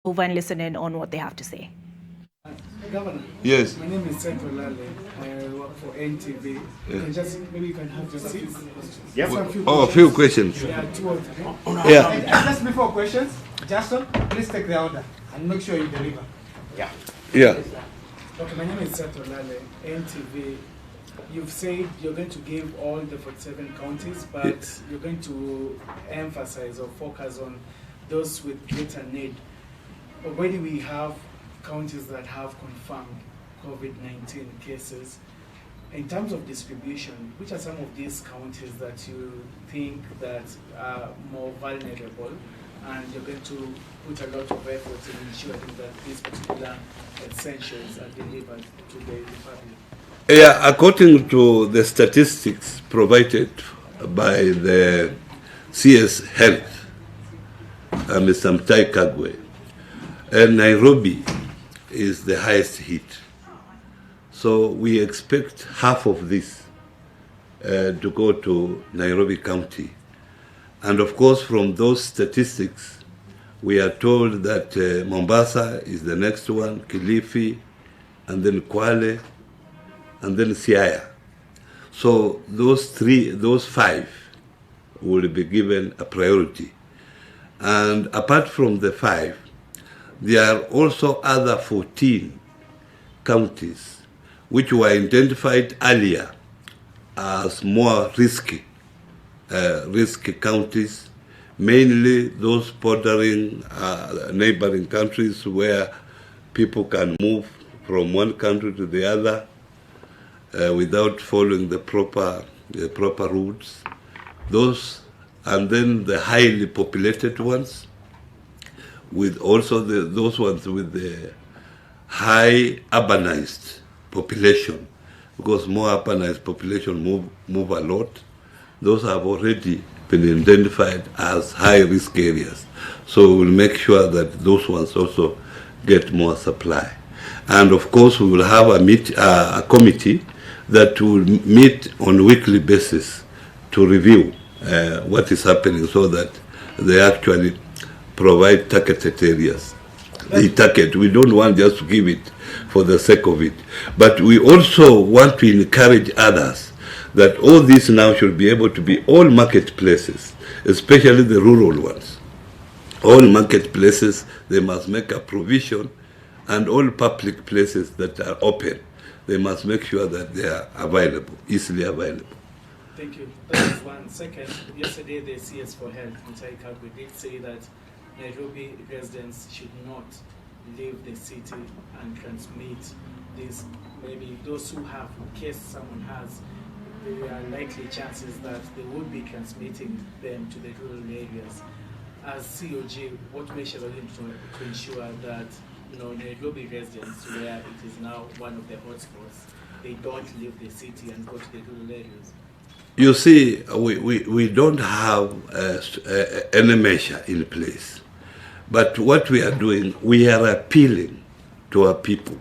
over and listen in on what they have to say. Governor. Yes. My name is Seto Lale. I work for NTV. Maybe you can have your seat. Yes. A few questions. Yeah, 2 or 3. Yeah. Just before questions, Jason, please take the order and make sure you deliver. Yeah. Okay, my name is Seto Lale, NTV. You've said you're going to give all the 47 counties, but Yes. you're going to emphasize or focus on those with greater need. Already we have counties that have confirmed COVID-19 cases. In terms of distribution, which are some of these counties that you think that are more vulnerable, and you're going to put a lot of effort in ensuring that these particular essentials are delivered to the Republic? Yeah, according to the statistics provided by the CS Health, Mr. Mtai Kagwe, Nairobi is the highest hit. So we expect half of this to go to Nairobi County. And of course, from those statistics, we are told that Mombasa is the next one, Kilifi, and then Kwale, and then Siaya. So those 5 will be given a priority. And apart from the 5, there are also other 14 counties which were identified earlier as more risky counties, mainly those bordering neighboring countries where people can move from one country to the other without following the proper routes. Those, and then the highly populated ones, with also those ones with the high urbanized population, because more urbanized population move a lot. Those have already been identified as high-risk areas. So we'll make sure that those ones also get more supply. And of course, we will have a committee that will meet on a weekly basis to review what is happening, so that they actually provide targeted areas. We don't want just to give it for the sake of it. But we also want to encourage others that all this now should be able to be all marketplaces, especially the rural ones. All marketplaces, they must make a provision, and all public places that are open, they must make sure that they are available, easily available. Thank you. That is one. Second, yesterday the CS for Health, Mtai Kagwe, did say that Nairobi residents should not leave the city and transmit this. Maybe those who have, in case someone has, there are likely chances that they would be transmitting them to the rural areas. As COG, what measures are you to ensure that Nairobi residents, where it is now one of the hotspots, they don't leave the city and go to the rural areas? You see, we don't have any measure in place. But what we are doing, we are appealing to our people,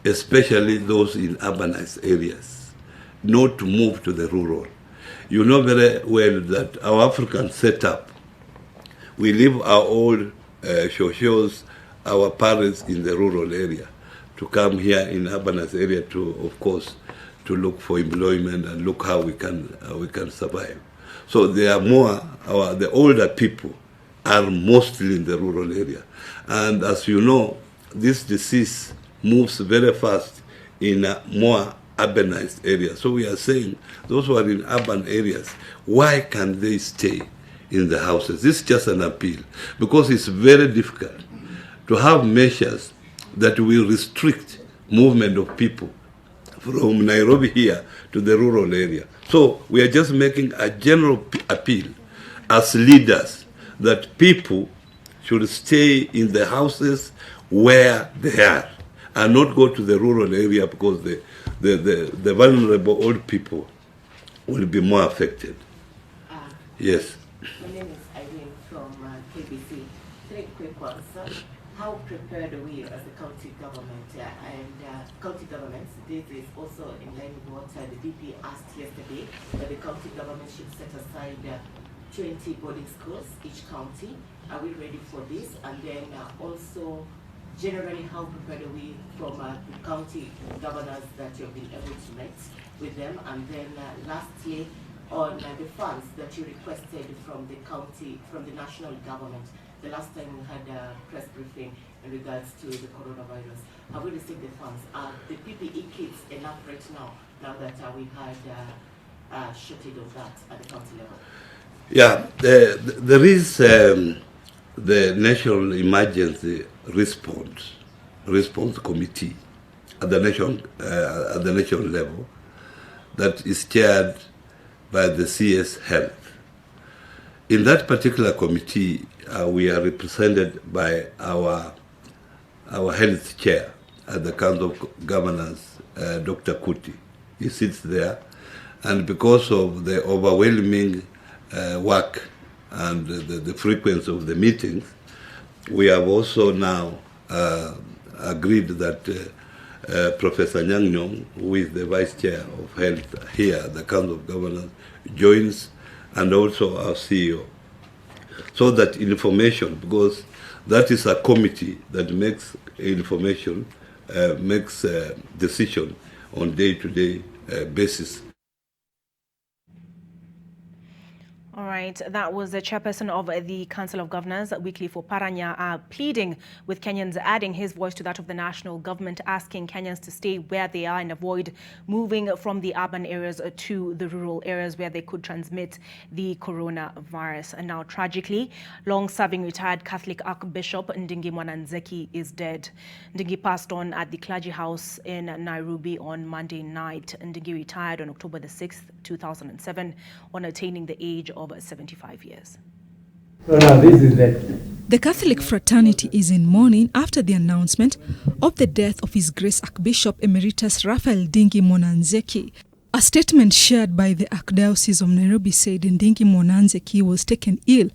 especially those in urbanized areas, not to move to the rural. You know very well that our African setup, we leave our old shows, our parents in the rural area, to come here in urbanized area to, of course, to look for employment and look how we can survive. So there are more, the older people are mostly in the rural area. And as you know, this disease moves very fast in a more urbanized area. So we are saying those who are in urban areas, why can they stay in the houses? This is just an appeal, because it's very difficult to have measures that will restrict movement of people from Nairobi here to the rural area. So we are just making a general appeal as leaders that people should stay in the houses where they are and not go to the rural area, because the vulnerable old people will be more affected. Yes. My name is Irene from KBC. 3 quick ones. How prepared are we as a county government? County governments, this is also in line with what the DP asked yesterday, that the county government should set aside 20 boarding schools, each county. Are we ready for this? And then also, generally, how prepared are we from the county governors that you've been able to meet with them? And then lastly, on the funds that you requested from the county, from the national government. The last time we had a press briefing in regards to the coronavirus. Have we received the funds? Are the PPE kits enough right now that we had a shortage of that at the county level? Yeah, there is the National Emergency Response Committee at the national level that is chaired by the CS Health. In that particular committee, we are represented by our health chair at the Council of Governors, Dr. Kuti. He sits there, and because of the overwhelming work and the frequency of the meetings, we have also now agreed that Professor Nyang Nyong, who is the Vice Chair of Health here at the Council of Governors, joins, and also our CEO. So that information, because that is a committee that makes information, makes decision on day-to-day basis. All right, that was the chairperson of the Council of Governors, Wycliffe Oparanya, pleading with Kenyans, adding his voice to that of the national government, asking Kenyans to stay where they are and avoid moving from the urban areas to the rural areas where they could transmit the coronavirus. And now, tragically, long-serving retired Catholic Archbishop Ndingi Mwananzeki is dead. Ndingi passed on at the clergy house in Nairobi on Monday night. Ndingi retired on October the 6th, 2007, on attaining the age of 75 years. The Catholic fraternity is in mourning after the announcement of the death of His Grace Archbishop Emeritus Raphael Ndingi Mwananzeki. A statement shared by the Archdiocese of Nairobi said Ndingi Mwananzeki was taken ill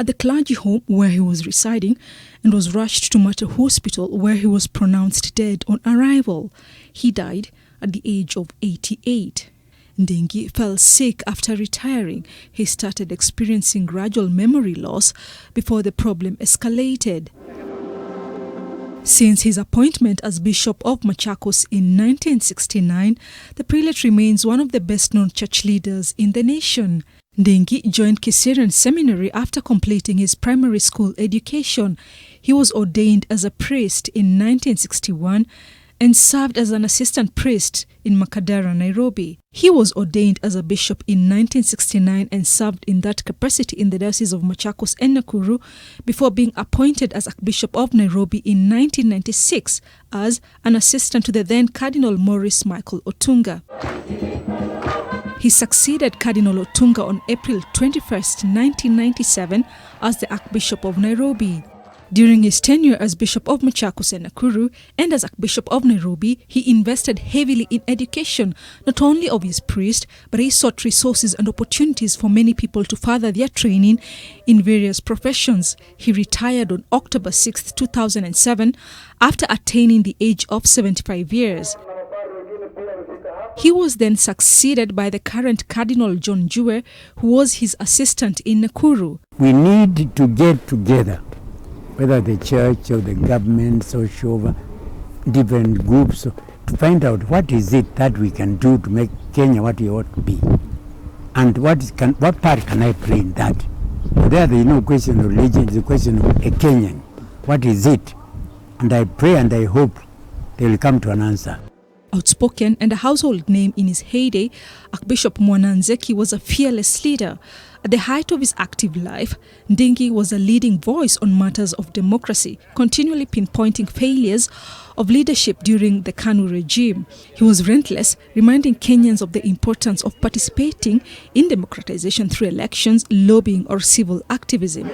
at the clergy home where he was residing and was rushed to Mater Hospital, where he was pronounced dead on arrival. He died at the age of 88. Ndingi fell sick after retiring. He started experiencing gradual memory loss before the problem escalated. Since his appointment as Bishop of Machakos in 1969, the prelate remains one of the best-known church leaders in the nation. Ndingi joined Kiserian Seminary after completing his primary school education. He was ordained as a priest in 1961 and served as an assistant priest in Makadara, Nairobi. He was ordained as a bishop in 1969 and served in that capacity in the Diocese of Machakos and Nakuru before being appointed as Archbishop of Nairobi in 1996 as an assistant to the then Cardinal Maurice Michael Otunga. He succeeded Cardinal Otunga on April 21, 1997 as the Archbishop of Nairobi. During his tenure as Bishop of Machakos and Nakuru and as Archbishop of Nairobi, he invested heavily in education, not only of his priests, but he sought resources and opportunities for many people to further their training in various professions. He retired on October 6, 2007, after attaining the age of 75 years. He was then succeeded by the current Cardinal John Jue, who was his assistant in Nakuru. We need to get together, whether the church or the government, social, different groups, to find out what is it that we can do to make Kenya what it ought to be. And what part can I play in that? There is no question of religion, it's a question of a Kenyan. What is it? And I pray and I hope they will come to an answer. Outspoken and a household name in his heyday, Archbishop Mwananzeki was a fearless leader. At the height of his active life, Ndingi was a leading voice on matters of democracy, continually pinpointing failures of leadership during the KANU regime. He was relentless, reminding Kenyans of the importance of participating in democratization through elections, lobbying, or civil activism.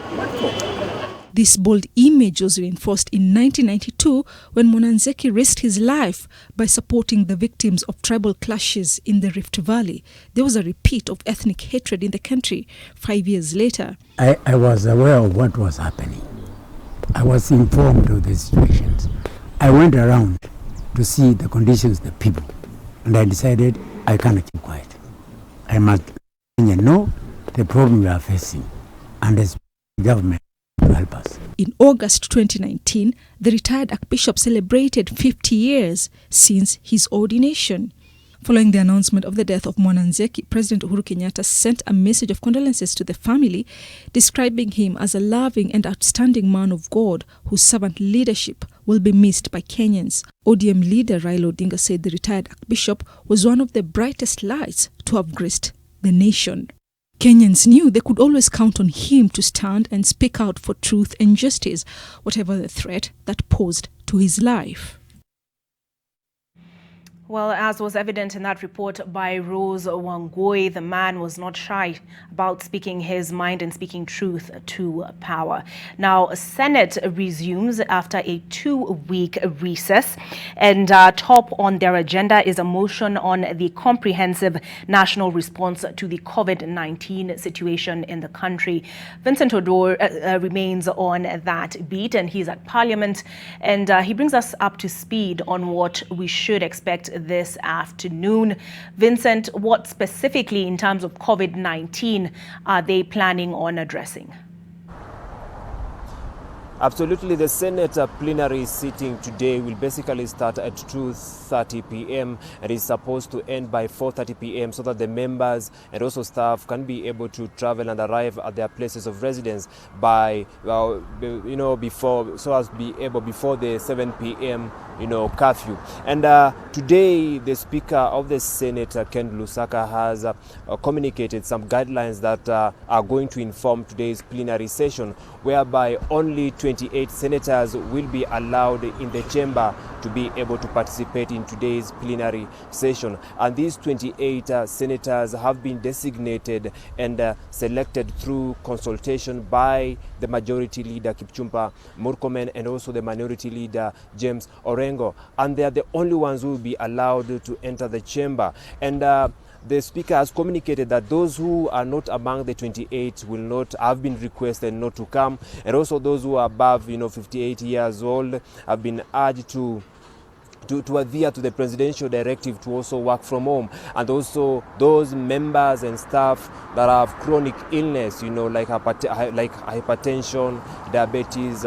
This bold image was reinforced in 1992 when Mwananzeki risked his life by supporting the victims of tribal clashes in the Rift Valley. There was a repeat of ethnic hatred in the country 5 years later. I was aware of what was happening. I was informed of the situations. I went around to see the conditions of the people, and I decided I cannot keep quiet. I must know the problem we are facing and the government to help us. In August 2019, the retired Archbishop celebrated 50 years since his ordination. Following the announcement of the death of Mwananzeki, President Uhuru Kenyatta sent a message of condolences to the family, describing him as a loving and outstanding man of God whose servant leadership will be missed by Kenyans. ODM leader Raila Odinga said the retired Archbishop was one of the brightest lights to have graced the nation. Kenyans knew they could always count on him to stand and speak out for truth and justice, whatever the threat that posed to his life. Well, as was evident in that report by Rose Wangui, the man was not shy about speaking his mind and speaking truth to power. Now, Senate resumes after a 2-week recess, and top on their agenda is a motion on the comprehensive national response to the COVID-19 situation in the country. Vincent Odor remains on that beat, and he's at Parliament, and he brings us up to speed on what we should expect this afternoon. Vincent, what specifically in terms of COVID-19 are they planning on addressing? Absolutely. The Senate plenary sitting today will basically start at 2:30 p.m. and is supposed to end by 4:30 p.m. so that the members and also staff can be able to travel and arrive at their places of residence by, before, so as to be able before the 7 p.m. curfew. And today, the Speaker of the Senate, Ken Lusaka, has communicated some guidelines that are going to inform today's plenary session, whereby only 28 senators will be allowed in the chamber to be able to participate in today's plenary session. And these 28 senators have been designated and selected through consultation by the Majority Leader Kipchumba Murkomen and also the Minority Leader James Orengo. And they are the only ones who will be allowed to enter the chamber. And the Speaker has communicated that those who are not among the 28 will not have been requested not to come, and also those who are above 58 years old have been urged to adhere to the presidential directive to also work from home. And also those members and staff that have chronic illness, like hypertension, diabetes,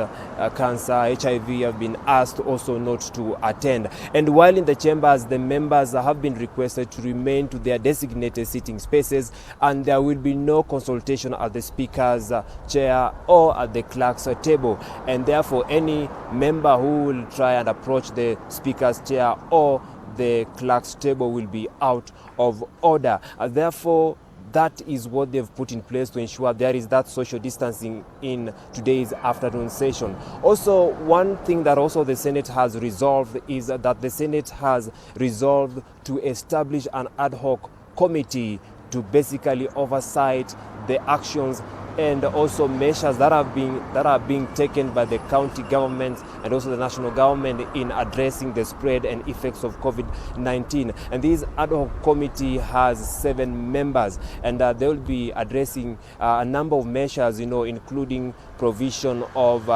cancer, HIV, have been asked also not to attend. And while in the chambers, the members have been requested to remain to their designated sitting spaces, and there will be no consultation at the Speaker's chair or at the clerk's table. And therefore, any member who will try and approach the Speaker's chair or the clerk's table will be out of order. Therefore, that is what they've put in place to ensure there is that social distancing in today's afternoon session. Also, one thing that also the Senate has resolved is that the Senate has resolved to establish an ad hoc committee to basically oversight the actions and also measures that are being taken by the county governments and also the national government in addressing the spread and effects of COVID-19. And this ad hoc committee has 7 members, and they will be addressing a number of measures, including provision of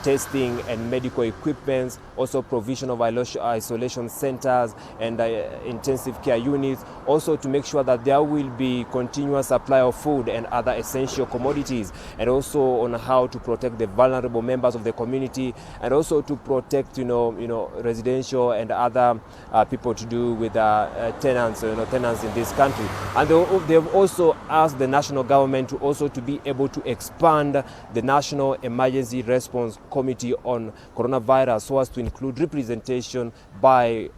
testing and medical equipment, also provision of isolation centers and intensive care units, also to make sure that there will be continuous supply of food and other essential commodities, and also on how to protect the vulnerable members of the community, and also to protect, residential and other people to do with tenants in this country. And they've also asked the national government to also to be able to expand the National Emergency Response Committee on Coronavirus so as to include representation by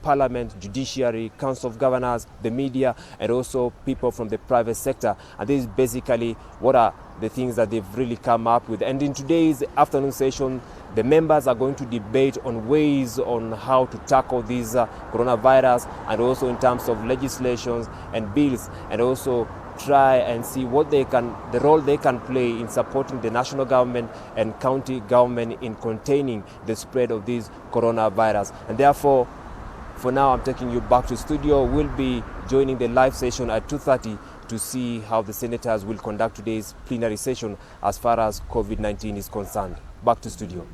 Parliament, Judiciary, Council of Governors, the media, and also people from the private sector. And this is basically what are the things that they've really come up with. And in today's afternoon session, the members are going to debate on ways on how to tackle this coronavirus, and also in terms of legislations and bills, and also try and see the role they can play in supporting the national government and county government in containing the spread of this coronavirus. And therefore, for now, I'm taking you back to studio. We'll be joining the live session at 2:30 to see how the senators will conduct today's plenary session as far as COVID-19 is concerned. Back to studio.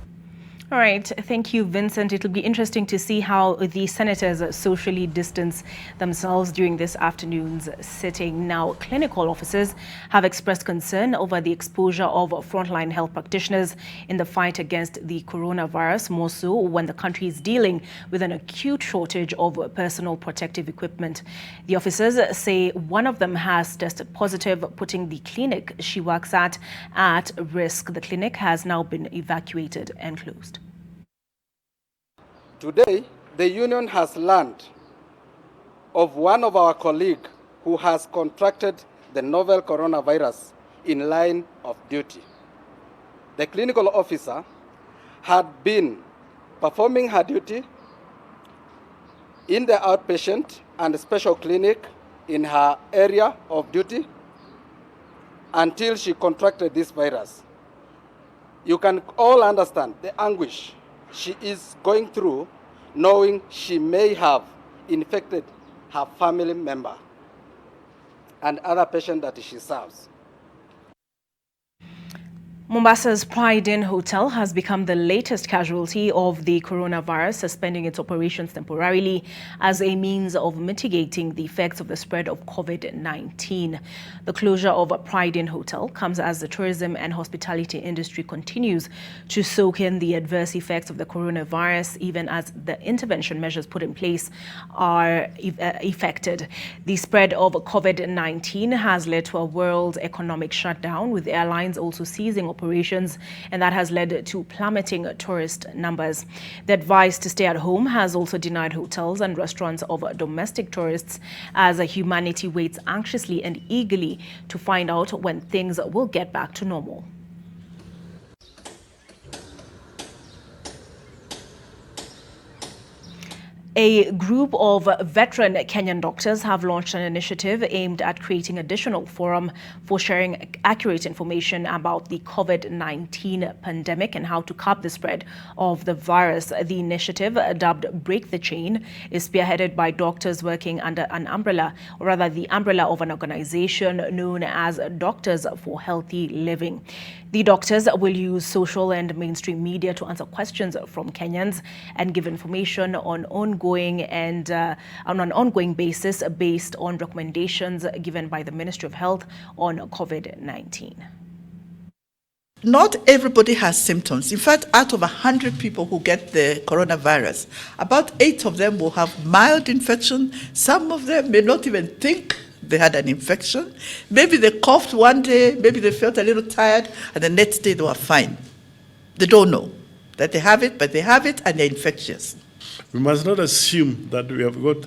All right. Thank you, Vincent. It'll be interesting to see how the senators socially distance themselves during this afternoon's sitting. Now, clinical officers have expressed concern over the exposure of frontline health practitioners in the fight against the coronavirus, more so when the country is dealing with an acute shortage of personal protective equipment. The officers say one of them has tested positive, putting the clinic she works at risk. The clinic has now been evacuated and closed. Today, the union has learned of one of our colleagues who has contracted the novel coronavirus in line of duty. The clinical officer had been performing her duty in the outpatient and special clinic in her area of duty until she contracted this virus. You can all understand the anguish she is going through, knowing she may have infected her family member and other patients that she serves. Mombasa's Pride Inn Hotel has become the latest casualty of the coronavirus, suspending its operations temporarily as a means of mitigating the effects of the spread of COVID-19. The closure of Pride Inn Hotel comes as the tourism and hospitality industry continues to soak in the adverse effects of the coronavirus, even as the intervention measures put in place are effected. The spread of COVID-19 has led to a world economic shutdown, with airlines also ceasing operations, and that has led to plummeting tourist numbers. The advice to stay at home has also denied hotels and restaurants of domestic tourists, as humanity waits anxiously and eagerly to find out when things will get back to normal. A group of veteran Kenyan doctors have launched an initiative aimed at creating additional forum for sharing accurate information about the COVID-19 pandemic and how to curb the spread of the virus. The initiative, dubbed Break the Chain, is spearheaded by doctors working under an umbrella, or rather the umbrella of an organization known as Doctors for Healthy Living. The doctors will use social and mainstream media to answer questions from Kenyans and give information on on an ongoing basis based on recommendations given by the Ministry of Health on COVID-19. Not everybody has symptoms. In fact, out of 100 people who get the coronavirus, about 8 of them will have mild infection. Some of them may not even think they had an infection. Maybe they coughed one day, maybe they felt a little tired, and the next day they were fine. They don't know that they have it, but they have it and they're infectious. We must not assume that we have got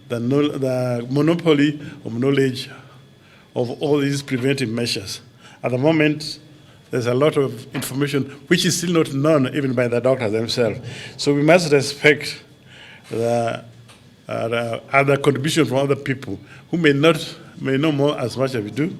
the monopoly of knowledge of all these preventive measures. At the moment, there's a lot of information which is still not known even by the doctors themselves. So we must respect the other contribution from other people who may know more as much as we do.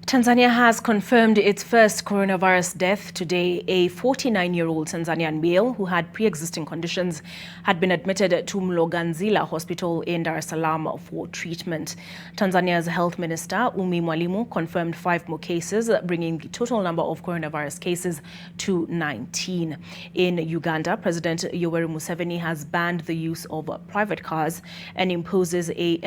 Tanzania has confirmed its first coronavirus death today. A 49-year-old Tanzanian male who had pre-existing conditions had been admitted to Mloganzila Hospital in Dar es Salaam for treatment. Tanzania's Health Minister, Umi Mwalimu, confirmed 5 more cases, bringing the total number of coronavirus cases to 19. In Uganda, President Yoweri Museveni has banned the use of private cars and imposed a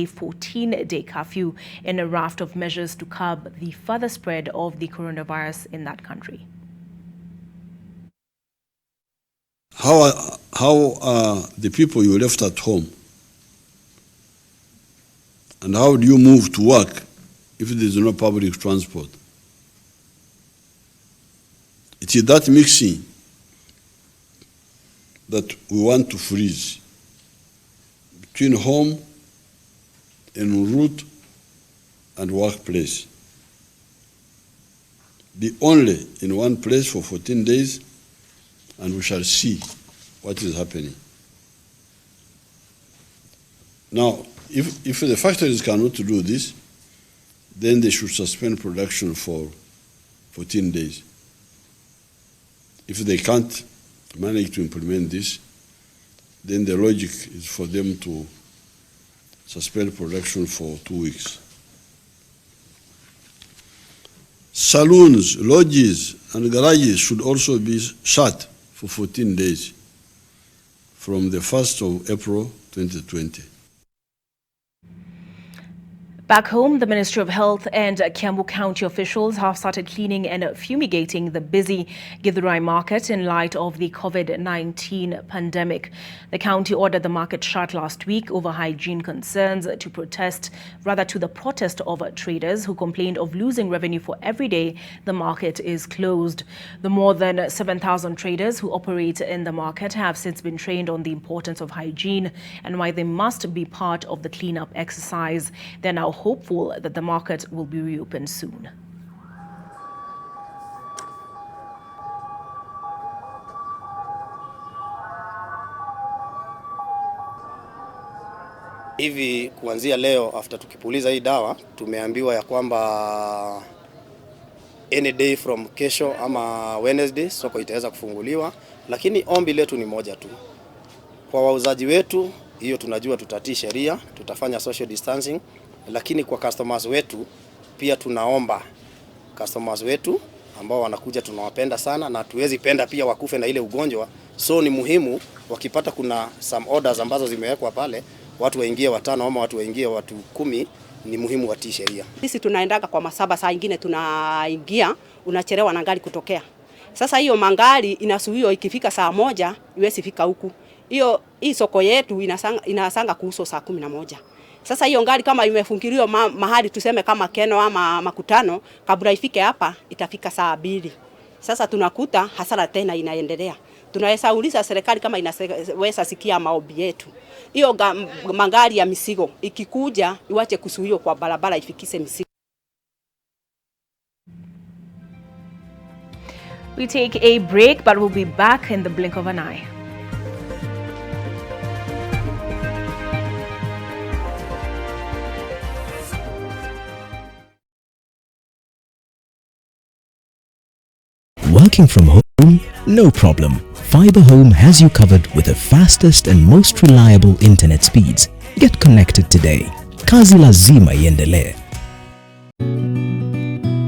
14-day curfew in a raft of measures to curb the further spread of the coronavirus in that country. How are the people you left at home? And how do you move to work if there is no public transport? It is that mixing that we want to freeze between home and route and workplace. Be only in one place for 14 days and we shall see what is happening. Now, if the factories cannot do this, then they should suspend production for 14 days. If they can't manage to implement this, then the logic is for them to suspend production for 2 weeks. Saloons, lodges, and garages should also be shut for 14 days from the 1st of April 2020. Back home, the Ministry of Health and Kiambu County officials have started cleaning and fumigating the busy Githurai market in light of the COVID-19 pandemic. The county ordered the market shut last week over hygiene concerns to the protest of traders who complained of losing revenue for every day the market is closed. The more than 7,000 traders who operate in the market have since been trained on the importance of hygiene and why they must be part of the cleanup exercise. They're now hopeful that the market will be reopened soon. Hivi kuanzia leo after tukipuliza hii dawa tumeambiwa ya kwamba any day from kesho ama Wednesday soko itaweza kufunguliwa, lakini ombi letu ni moja tu. Kwa wauzaji wetu, hiyo tunajua tutatii sheria, tutafanya social distancing, lakini kwa customers wetu pia tunaomba customers wetu ambao wanakuja tunawapenda sana na tuwezi penda pia wakufe na ile ugonjwa. So ni muhimu wakipata kuna some orders ambazo zimewekwa pale, watu waingie 5 ama watu waingie watu 10, ni muhimu watii sheria. Sisi tunaendaga kwa masaba, saa nyingine tunaingia unachelewa na gari kutokea. Sasa hiyo mangari inasuhiwa ikifika saa 1 iwezi fika huku. Hii soko yetu inasanga kuhusu saa 11. Sasa hiyo ngari kama imefungiliwa mahali tuseme kama Keno ama Makutano, kabla ifike hapa itafika saa 2. Sasa tunakuta hasara tena inaendelea. Tunaweza uliza serikali kama inaweza sikia maombi yetu. Hiyo magari ya misigo ikikuja iwache kusuhiwa kwa barabara ifikise misigo. We take a break, but we'll be back in the blink of an eye. Working from home? No problem. Fiber Home has you covered with the fastest and most reliable internet speeds. Get connected today. Kazi lazima iendelee.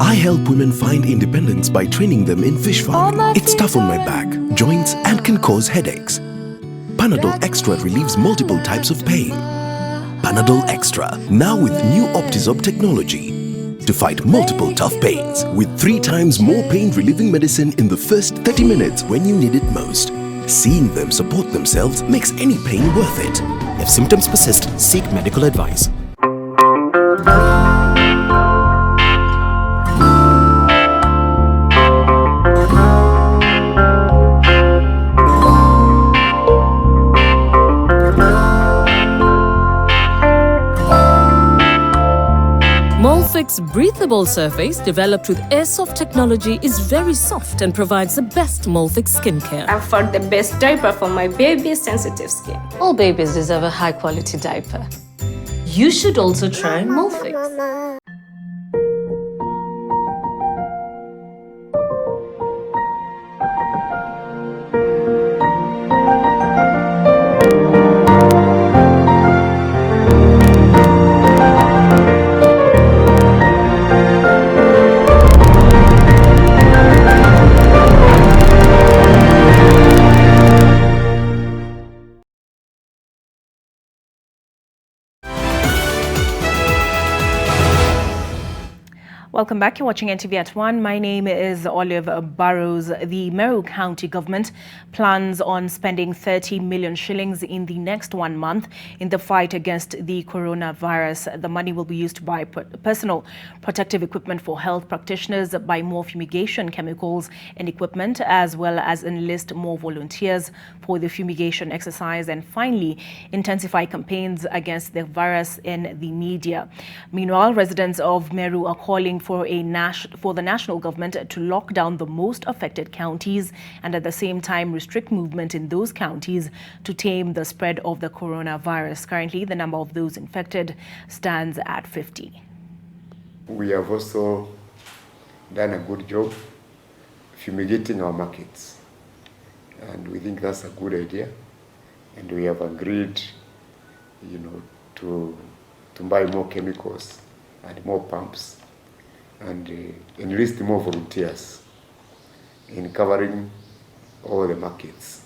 I help women find independence by training them in fish farming. It's tough on my back, joints, and can cause headaches. Panadol Extra relieves multiple types of pain. Panadol Extra, now with new Optizorb technology, to fight multiple tough pains with 3 times more pain-relieving medicine in the first 30 minutes when you need it most. Seeing them support themselves makes any pain worth it. If symptoms persist, seek medical advice. Molfix breathable surface developed with airsoft technology is very soft and provides the best Molfix skincare. I found the best diaper for my baby's sensitive skin. All babies deserve a high-quality diaper. You should also try Molfix. Welcome back. You're watching NTV at ONE. My name is Olive Burrows. The Meru County government plans on spending 30 million shillings in the next 1 month in the fight against the coronavirus. The money will be used to buy personal protective equipment for health practitioners, buy more fumigation chemicals and equipment, as well as enlist more volunteers for the fumigation exercise, and finally intensify campaigns against the virus in the media. Meanwhile, residents of Meru are calling for the national government to lock down the most affected counties and at the same time restrict movement in those counties to tame the spread of the coronavirus. Currently, the number of those infected stands at 50. We have also done a good job fumigating our markets, and we think that's a good idea, and we have agreed, to buy more chemicals and more pumps and enlist more volunteers in covering all the markets,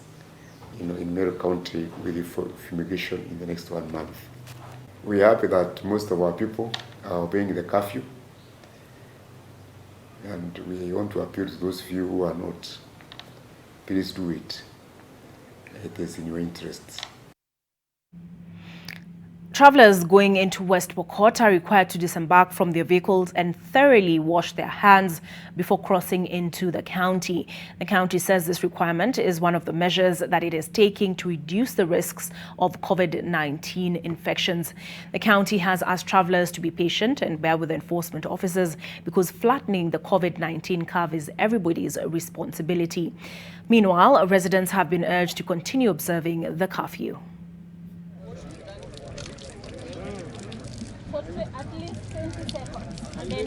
in Meru County with the fumigation in the next 1 month. We are happy that most of our people are obeying the curfew, and we want to appeal to those few who are not. Please do it. It is in your interests. Travelers going into West Pokot are required to disembark from their vehicles and thoroughly wash their hands before crossing into the county. The county says this requirement is one of the measures that it is taking to reduce the risks of COVID-19 infections. The county has asked travelers to be patient and bear with enforcement officers because flattening the COVID-19 curve is everybody's responsibility. Meanwhile, residents have been urged to continue observing the curfew. At least 20 seconds and then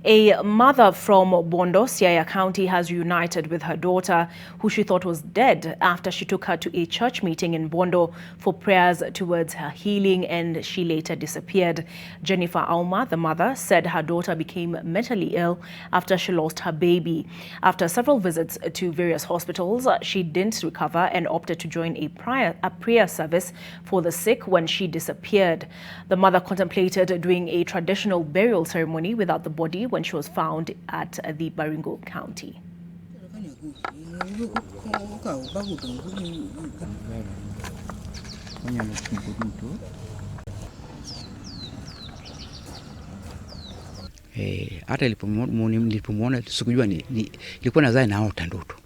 A mother from Bondo, Siaya County, has reunited with her daughter, who she thought was dead after she took her to a church meeting in Bondo for prayers towards her healing, and she later disappeared. Jennifer Auma, the mother, said her daughter became mentally ill after she lost her baby. After several visits to various hospitals, she didn't recover and opted to join a prayer service for the sick when she disappeared. The mother contemplated doing a traditional burial ceremony without the body when she was found at the Baringo County. Hata nilipomwona sikujua nilikuwa nadhani naota ndoto,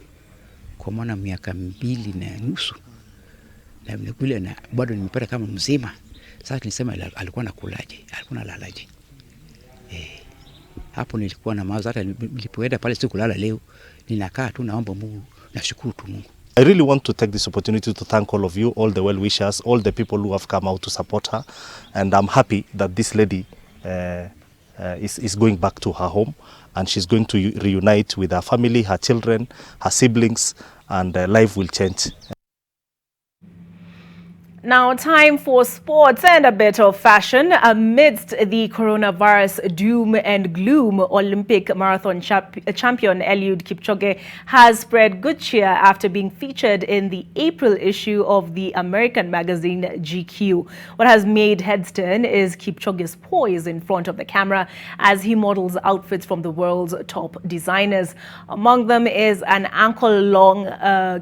kwa maana miaka 2.5 na vile na bado nimepata kama mzima. Sasa nilisema alikuwa nakulaje, alikuwa nalalaje. Hapo nilikuwa na mawazo, hata nilipoenda pale sikulala leo, ninakaa tu naomba Mungu, nashukuru tu Mungu. I really want to take this opportunity to thank all of you, all the well-wishers, all the people who have come out to support her, and I'm happy that this lady is going back to her home, and she's going to reunite with her family, her children, her siblings, and life will change. Now, time for sports and a bit of fashion. Amidst the coronavirus doom and gloom, Olympic marathon champion Eliud Kipchoge has spread good cheer after being featured in the April issue of the American magazine GQ. What has made heads turn is Kipchoge's poise in front of the camera as he models outfits from the world's top designers. Among them is an ankle-long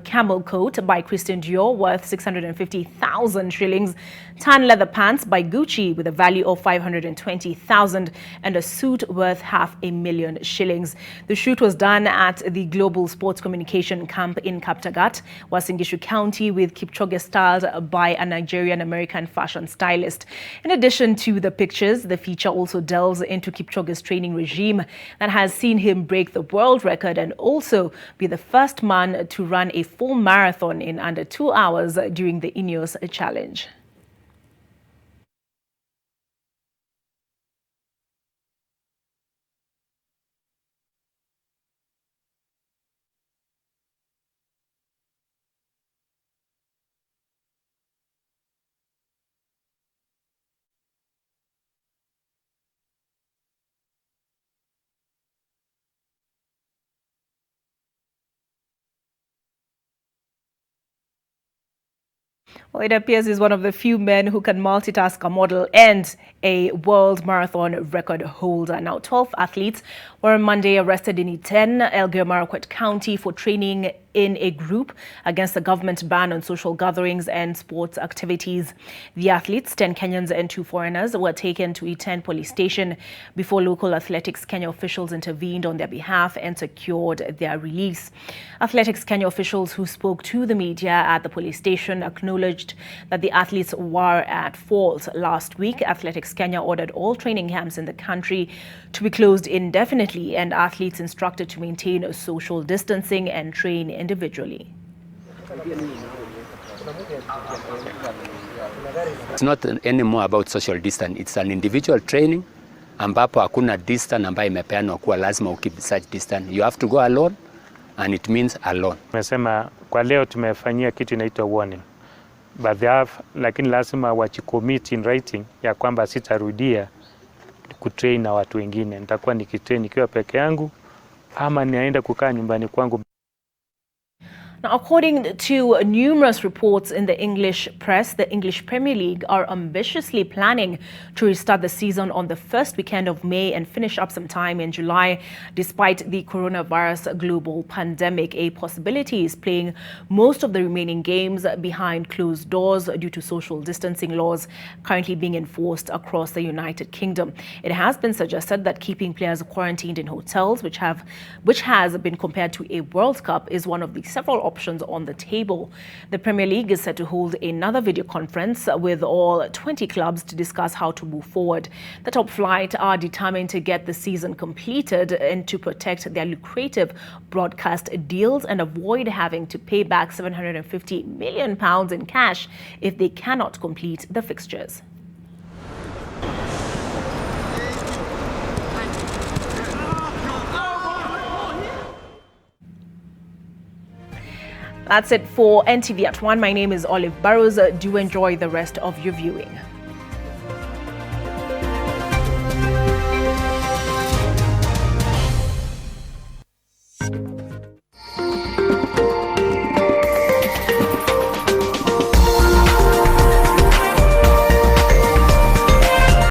camel coat by Christian Dior worth 650,000 shillings, tan leather pants by Gucci with a value of 520,000, and a suit worth 500,000 shillings. The shoot was done at the Global Sports Communication Camp in Kaptagat, Uasin Gishu County, with Kipchoge styled by a Nigerian-American fashion stylist. In addition to the pictures, the feature also delves into Kipchoge's training regime that has seen him break the world record and also be the first man to run a full marathon in under 2 hours during the Ineos Challenge. Well, it appears he's one of the few men who can multitask, a model and a world marathon record holder. Now, 12 athletes were on Monday arrested in Iten, Elgeyo Marakwet County for training in a group against the government ban on social gatherings and sports activities. The athletes, 10 Kenyans and 2 foreigners, were taken to Iten police station before local Athletics Kenya officials intervened on their behalf and secured their release. Athletics Kenya officials who spoke to the media at the police station acknowledged that the athletes were at fault. Last week, Athletics Kenya ordered all training camps in the country to be closed indefinitely and athletes instructed to maintain social distancing and train individually. It's not anymore about social distance. It's an individual training ambapo hakuna distance ambayo imepeanwa kuwa lazima keep such distance. You have to go alone and it means alone. Tumesema kwa leo tumefanyia kitu inaitwa warning. but they have, lakini lazima wajicommit in writing ya kwamba sitarudia kutrain na watu wengine. Nitakuwa nikitrain nikiwa peke yangu ama nienda kukaa nyumbani kwangu. Now, according to numerous reports in the English press, the English Premier League are ambitiously planning to restart the season on the first weekend of May and finish up sometime in July. Despite the coronavirus global pandemic, a possibility is playing most of the remaining games behind closed doors due to social distancing laws currently being enforced across the United Kingdom. It has been suggested that keeping players quarantined in hotels, which has been compared to a World Cup, is one of the several options on the table. The Premier League is set to hold another video conference with all 20 clubs to discuss how to move forward. The top flight are determined to get the season completed and to protect their lucrative broadcast deals and avoid having to pay back £750 million in cash if they cannot complete the fixtures. That's it for NTV at 1. My name is Olive Burrows. Do enjoy the rest of your viewing.